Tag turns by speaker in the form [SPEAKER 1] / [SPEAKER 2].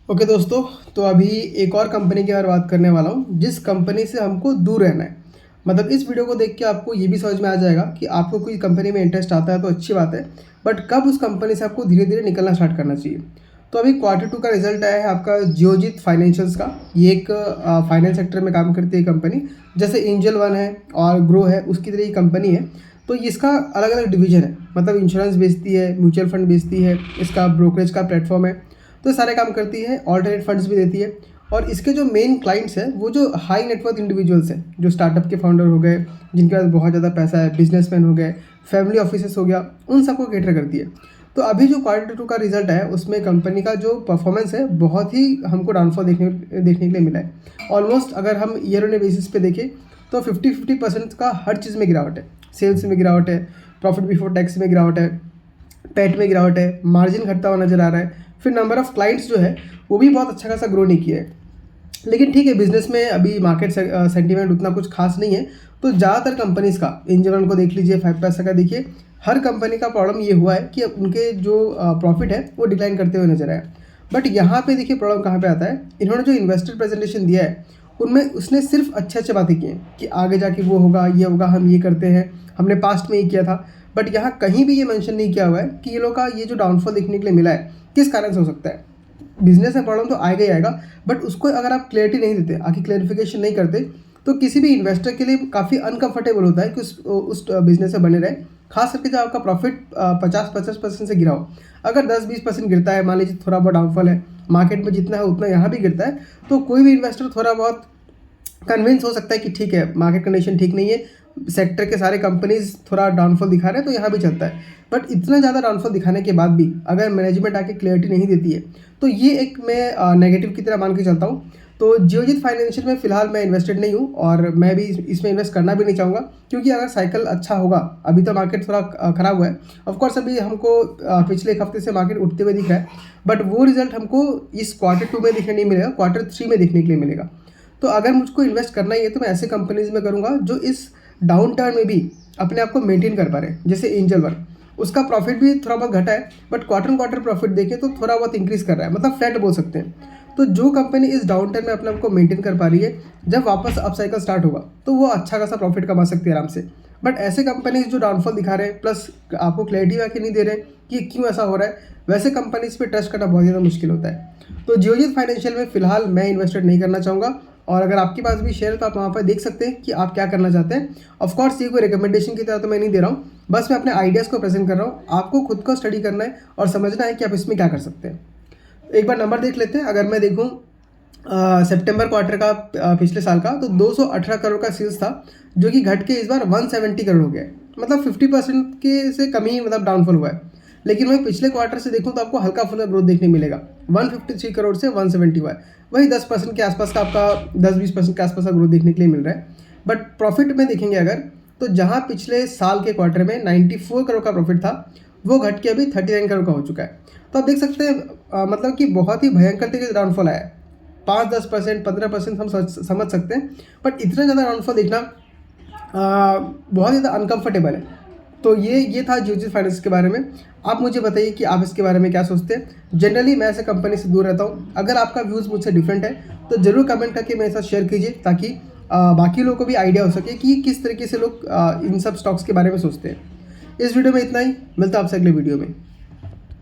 [SPEAKER 1] Okay दोस्तों, तो अभी एक और कंपनी की बारे बात करने वाला हूँ जिस कंपनी से हमको दूर रहना है। मतलब इस वीडियो को देख के आपको ये भी समझ में आ जाएगा कि आपको कोई कंपनी में इंटरेस्ट आता है तो अच्छी बात है, बट कब उस कंपनी से आपको धीरे धीरे निकलना स्टार्ट करना चाहिए। तो अभी क्वार्टर 2 का रिजल्ट आया है आपका जियोजीत फाइनेंशियल्स का। ये एक फाइनेंस सेक्टर में काम करती है कंपनी, जैसे एंजल वन है और ग्रो है उसकी तरह ही कंपनी है। तो इसका अलग अलग डिवीजन है, मतलब इंश्योरेंस बेचती है, म्यूचुअल फंड बेचती है, इसका ब्रोकरेज का प्लेटफॉर्म है। तो सारे काम करती है, ऑल्टरनेट फंड्स भी देती है। और इसके जो मेन क्लाइंट्स हैं वो जो हाई नेटवर्थ इंडिविजुअल्स हैं, जो स्टार्टअप के फाउंडर हो गए, जिनके पास बहुत ज़्यादा पैसा है, बिजनेसमैन हो गए, फैमिली ऑफिसेस हो गया, उन सबको कैटर करती है। तो अभी जो क्वार्टर 2 का रिजल्ट है उसमें कंपनी का जो परफॉर्मेंस है बहुत ही हमको डाउनफॉल देखने के लिए मिला है। ऑलमोस्ट अगर हम ईयर ऑन बेसिस पे देखें तो 50% का हर चीज़ में गिरावट है। सेल्स में गिरावट है, प्रॉफिट बिफोर टैक्स में गिरावट है, पैट में गिरावट है, मार्जिन घटता हुआ नजर आ रहा है। फिर नंबर ऑफ क्लाइंट्स जो है वो भी बहुत अच्छा खासा ग्रो नहीं किया है। लेकिन ठीक है, बिजनेस में अभी मार्केट सेंटीमेंट उतना कुछ खास नहीं है। तो ज़्यादातर कंपनीज का, एंजल को देख लीजिए, 5 पैसा का देखिए, हर कंपनी का प्रॉब्लम ये हुआ है कि अब उनके जो प्रॉफिट है वो डिक्लाइन करते हुए नजर आए। बट यहाँ पे देखिए प्रॉब्लम कहाँ पे आता है। इन्होंने जो इन्वेस्टर प्रेजेंटेशन दिया है उनमें उसने सिर्फ अच्छे अच्छे बातें की हैं कि आगे जाके वो होगा, ये होगा, हम ये करते हैं, हमने पास्ट में ही किया था। बट यहाँ कहीं भी ये मेंशन नहीं किया हुआ है कि ये लोग का ये जो डाउनफॉल देखने के लिए मिला है किस कारण से हो सकता है। बिजनेस में प्रॉब्लम तो आएगा ही आएगा, बट उसको अगर आप क्लियरिटी नहीं देते, आगे क्लैरिफिकेशन नहीं करते, तो किसी भी इन्वेस्टर के लिए काफ़ी अनकंफर्टेबल होता है कि उस बिजनेस में बने रहे। खास करके जब आपका प्रॉफिट 50-50% से गिरा हो। अगर 10-20% गिरता है, मान लीजिए थोड़ा बहुत डाउनफॉल है, मार्केट में जितना है उतना यहाँ भी गिरता है, तो कोई भी इन्वेस्टर थोड़ा बहुत कन्विंस हो सकता है कि ठीक है, मार्केट कंडीशन ठीक नहीं है, सेक्टर के सारे कंपनीज थोड़ा डाउनफॉल दिखा रहे हैं, तो यहाँ भी चलता है। बट इतना ज़्यादा डाउनफॉल दिखाने के बाद भी अगर मैनेजमेंट आके क्लियरिटी नहीं देती है, तो ये एक मैं नेगेटिव की तरह मान के चलता हूँ। तो जियोजीत फाइनेंशियल में फ़िलहाल मैं इन्वेस्टेड नहीं हूँ और मैं भी इसमें इन्वेस्ट करना भी नहीं चाहूँगा, क्योंकि अगर साइकिल अच्छा होगा, अभी तो मार्केट थोड़ा ख़राब हुआ है। ऑफकोर्स अभी हमको पिछले एक हफ्ते से मार्केट उठते हुए दिख रहा है, बट वो रिजल्ट हमको इस क्वार्टर 2 में देखने नहीं मिलेगा, क्वार्टर 3 में देखने के लिए मिलेगा। तो अगर मुझको इन्वेस्ट करना ही है तो मैं ऐसे कंपनीज में करूँगा जो इस डाउन टर्न में भी अपने आप को मेंटेन कर पा रहे हैं। जैसे एंजल वन, उसका प्रॉफिट भी थोड़ा बहुत घटा है, बट क्वार्टर क्वार्टर प्रॉफिट देखें तो थोड़ा बहुत इंक्रीज कर रहा है, मतलब फ्लैट बोल सकते हैं। तो जो कंपनी इस डाउन टर्न में अपने आप को मेंटेन कर पा रही है, जब वापस अप साइकिल स्टार्ट होगा तो वो अच्छा खासा प्रॉफिट कमा सकती है आराम से। बट ऐसे कंपनीज जो डाउनफॉल दिखा रहे हैं, प्लस आपको क्लैरिटी आके नहीं दे रहे हैं कि क्यों ऐसा हो रहा है, वैसे कंपनीज पे ट्रस्ट करना बहुत ज़्यादा मुश्किल होता है। तो जियोजीत फाइनेंशियल में फिलहाल मैं इन्वेस्टेड नहीं करना चाहूँगा। और अगर आपके पास भी शेयर है तो आप वहाँ पर देख सकते हैं कि आप क्या करना चाहते हैं। ऑफकोर्स ये कोई रिकमेंडेशन की तरह तो मैं नहीं दे रहा हूँ, बस मैं अपने आइडियाज़ को प्रेजेंट कर रहा हूँ। आपको खुद को स्टडी करना है और समझना है कि आप इसमें क्या कर सकते हैं। एक बार नंबर देख लेते हैं। अगर मैं देखूँ सितंबर क्वार्टर का पिछले साल का, तो 218 करोड़ का सेल्स था, जो कि घट के इस बार 170 करोड़ हो गया है। मतलब 50% के से कम ही मतलब डाउनफॉल हुआ है। लेकिन वही पिछले क्वार्टर से देखूँ तो आपको हल्का फुल्का ग्रोथ देखने मिलेगा। 153 करोड़ से 170 हुआ है, वही 10% के आसपास का, आपका 10-20% के आसपास का ग्रोथ देखने के लिए मिल रहा है। बट प्रॉफिट में देखेंगे अगर, तो जहाँ पिछले साल के क्वार्टर में 94 करोड़ का प्रॉफिट था, वो घट के अभी 39 करोड़ का हो चुका है। तो आप देख सकते हैं मतलब कि बहुत ही भयंकर तरीके से डाउनफॉल आया है। 5-10%, 15% हम समझ सकते हैं, बट इतना ज़्यादा डाउनफॉल देखना बहुत ज़्यादा अनकंफर्टेबल है। तो ये था जियोजीत फाइनेंस के बारे में। आप मुझे बताइए कि आप इसके बारे में क्या सोचते हैं। जनरली मैं ऐसे कंपनी से दूर रहता हूँ। अगर आपका व्यूज़ मुझसे डिफरेंट है तो ज़रूर कमेंट करके मेरे साथ शेयर कीजिए, ताकि बाकी लोगों को भी आइडिया हो सके कि किस तरीके से लोग इन सब स्टॉक्स के बारे में सोचते हैं। इस वीडियो में इतना ही, मिलता है आपसे अगले वीडियो में।